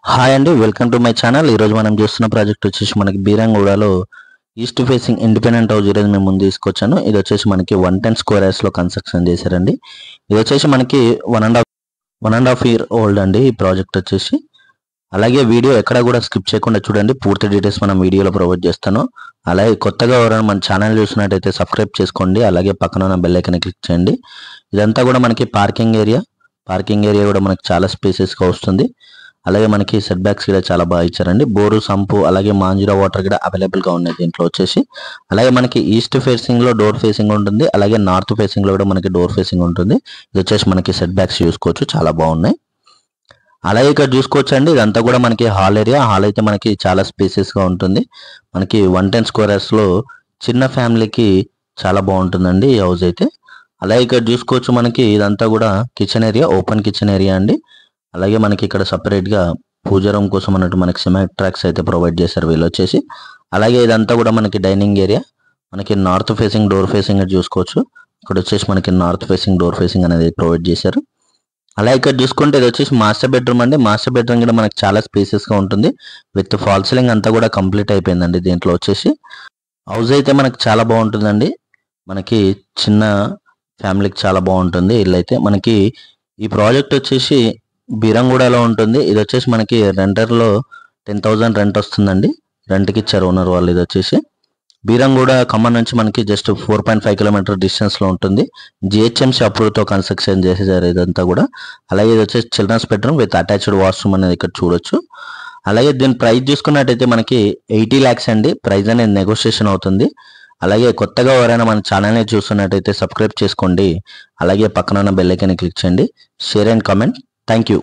Hi అండి, welcome to my channel. ఈరోజు మనం చూస్తున్న ప్రాజెక్ట్ వచ్చేసి మనకి బీరంగూడలో ఈస్ట్ ఫేసింగ్ ఇండిపెండెంట్ హౌస్ ఈరోజు మేము ముందు తీసుకొచ్చాను. ఇది వచ్చేసి మనకి 110 స్క్వేర్ యార్డ్స్లో కన్స్ట్రక్షన్ చేశారండి. ఇది వచ్చేసి మనకి one and half year old అండి ఈ ప్రాజెక్ట్ వచ్చేసి. అలాగే వీడియో ఎక్కడ కూడా స్కిప్ చేయకుండా చూడండి, పూర్తి డీటెయిల్స్ మనం వీడియోలో ప్రొవైడ్ చేస్తాను. అలాగే కొత్తగా ఎవరైనా మన ఛానల్ చూసినట్టయితే సబ్స్క్రైబ్ చేసుకోండి, అలాగే పక్కన ఉన్న బెల్ ఐకాన్ క్లిక్ చేయండి. ఇదంతా కూడా మనకి పార్కింగ్ ఏరియా కూడా మనకి చాలా స్పేసెస్గా వస్తుంది. అలాగే మనకి సెట్ బ్యాక్స్ కూడా చాలా బాగా ఇచ్చారండి. బోరు, సంపు, అలాగే మాంజురా వాటర్ కూడా అవైలబుల్గా ఉన్నాయి దీంట్లో వచ్చేసి. అలాగే మనకి ఈస్ట్ ఫేసింగ్లో డోర్ ఫేసింగ్ ఉంటుంది, అలాగే నార్త్ ఫేసింగ్లో కూడా మనకి డోర్ ఫేసింగ్ ఉంటుంది. ఇది వచ్చేసి మనకి సెట్ బ్యాక్స్ చూసుకోవచ్చు, చాలా బాగున్నాయి. అలాగే ఇక్కడ చూసుకోవచ్చు అండి, ఇదంతా కూడా మనకి హాల్ అయితే మనకి చాలా స్పేసెస్గా ఉంటుంది. మనకి 110 స్క్వేర్ యార్డ్స్లో చిన్న ఫ్యామిలీకి చాలా బాగుంటుందండి ఈ హౌస్ అయితే. అలాగే ఇక్కడ చూసుకోవచ్చు మనకి ఇదంతా కూడా kitchen area, open kitchen area అండి. అలాగే మనకి ఇక్కడ సపరేట్గా పూజా రూమ్ కోసం అన్నట్టు మనకి సిమెంట్ ట్రాక్స్ అయితే ప్రొవైడ్ చేశారు వీళ్ళు వచ్చేసి. అలాగే ఇదంతా కూడా మనకి డైనింగ్ ఏరియా, మనకి నార్త్ ఫేసింగ్ డోర్ ఫేసింగ్ చూసుకోవచ్చు. ఇక్కడ వచ్చేసి మనకి నార్త్ ఫేసింగ్ డోర్ ఫేసింగ్ అనేది ప్రొవైడ్ చేశారు. అలాగే ఇక్కడ చూసుకుంటే ఇది వచ్చేసి మాస్టర్ బెడ్రూమ్ అండి. మాస్టర్ బెడ్రూమ్ కూడా మనకి చాలా స్పేసెస్గా ఉంటుంది. విత్ ఫాల్ సీలింగ్ అంతా కూడా కంప్లీట్ అయిపోయిందండి దీంట్లో వచ్చేసి. హౌస్ అయితే మనకి చాలా బాగుంటుందండి. మనకి చిన్న ఫ్యామిలీకి చాలా బాగుంటుంది ఇల్లు అయితే. మనకి ఈ ప్రాజెక్ట్ వచ్చేసి బీరంగూడలో ఉంటుంది. ఇది వచ్చేసి మనకి రెంటర్లో 10,000 రెంట్ వస్తుందండి. రెంట్కి ఇచ్చారు ఓనర్ వాళ్ళు. ఇది వచ్చేసి బీరంగూడ ఖమ్మం నుంచి మనకి జస్ట్ 4.5 కిలోమీటర్ డిస్టెన్స్లో ఉంటుంది. జిహెచ్ఎంసీ అప్రూవ్తో కన్స్ట్రక్షన్ చేసేసారు ఇదంతా కూడా. అలాగే ఇది వచ్చేసి children's bedroom with attached washroom అనేది ఇక్కడ చూడొచ్చు. అలాగే దీని ప్రైస్ చూసుకున్నట్టయితే మనకి 80 lakhs అండి. ప్రైస్ అనేది నెగోషియేషన్ అవుతుంది. అలాగే కొత్తగా ఎవరైనా మన ఛానల్ని చూస్తున్నట్టయితే సబ్స్క్రైబ్ చేసుకోండి, అలాగే పక్కన ఉన్న బెల్ ఐకాన్ని క్లిక్ చేయండి, share and comment. Thank you.